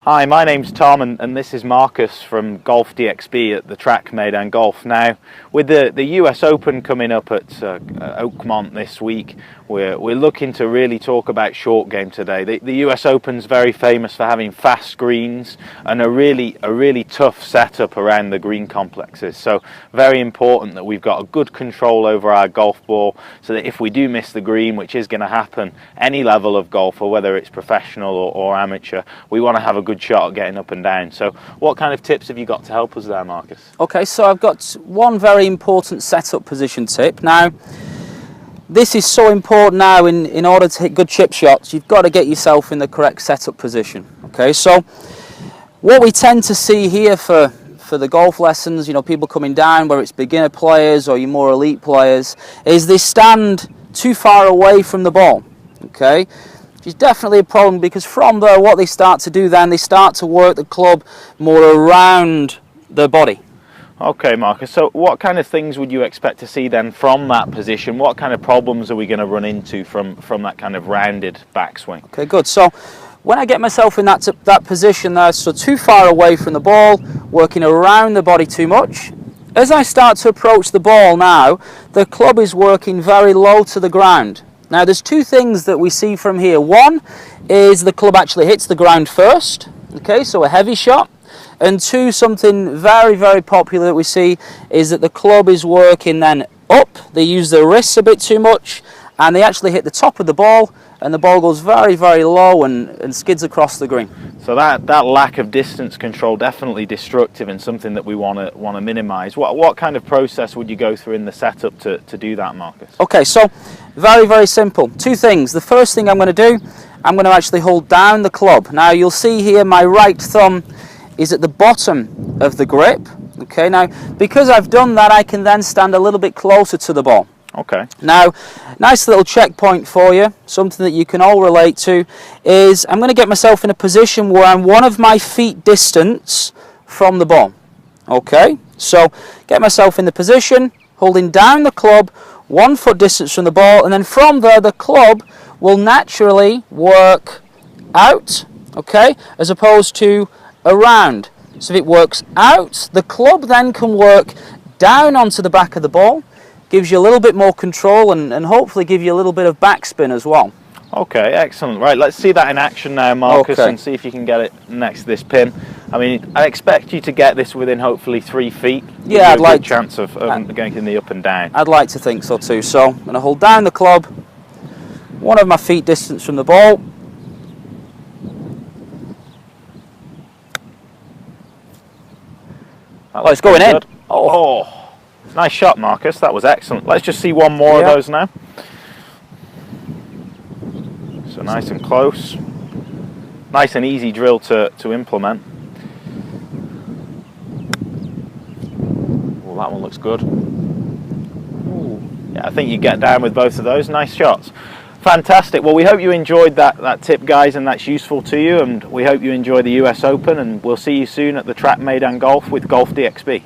Hi, my name's Tom and this is Marcus from Golf DXB at the track Meydan Golf. Now, with the US Open coming up at Oakmont this week, we're looking to really talk about short game today. The US Open's very famous for having fast greens and a really tough setup around the green complexes. So very important that we've got a good control over our golf ball so that if we do miss the green, which is going to happen any level of golfer, whether it's professional or amateur, we want to have a good shot at getting up and down. So what kind of tips have you got to help us there, Marcus? Okay, so I've got one very important setup position tip. Now, this is so important now in order to hit good chip shots. You've got to get yourself in the correct setup position. Okay, so what we tend to see here for the golf lessons, you know, people coming down, whether it's beginner players or your more elite players, is they stand too far away from the ball. Okay, which is definitely a problem, because from there what they start to do then, they start to work the club more around their body. Okay, Marcus, so what kind of things would you expect to see then from that position? What kind of problems are we going to run into from that kind of rounded backswing? Okay, good. So when I get myself in that position there, so too far away from the ball, working around the body too much, as I start to approach the ball now, the club is working very low to the ground. Now, there's two things that we see from here. One is the club actually hits the ground first, okay, so a heavy shot. And two, something very popular that we see is that the club is working then up. They use their wrists a bit too much, and they actually hit the top of the ball, and the ball goes very low and skids across the green. So that lack of distance control, definitely destructive and something that we want to minimise. What kind of process would you go through in the setup to do that, Marcus? Okay, so very simple. Two things. The first thing I'm going to do, I'm going to actually hold down the club. Now you'll see here my right thumb is at the bottom of the grip. Okay, now because I've done that, I can then stand a little bit closer to the ball. Okay. Now, nice little checkpoint for you, something that you can all relate to, is I'm going to get myself in a position where I'm 1 of my feet distance from the ball. Okay, so get myself in the position, holding down the club, 1 foot distance from the ball, and then from there the club will naturally work out, okay, as opposed to around. So if it works out, the club then can work down onto the back of the ball, gives you a little bit more control and hopefully give you a little bit of backspin as well. Okay, excellent. Right, let's see that in action now, Marcus, and see if you can get it next to this pin. I mean, I expect you to get this within hopefully 3 feet. Yeah, I'd like a chance of going in the up and down. I'd like to think so too. So I'm going to hold down the club, 1 of my feet distance from the ball. Oh, it's going in. Oh, nice shot, Marcus. That was excellent. Let's just see one more of those now. So nice and close. Nice and easy drill to implement. Well, that one looks good. Ooh. Yeah, I think you get down with both of those. Nice shots. Fantastic. Well, we hope you enjoyed that tip, guys, and that's useful to you, and we hope you enjoy the US Open, and we'll see you soon at the track Meydan Golf with Golf DXB.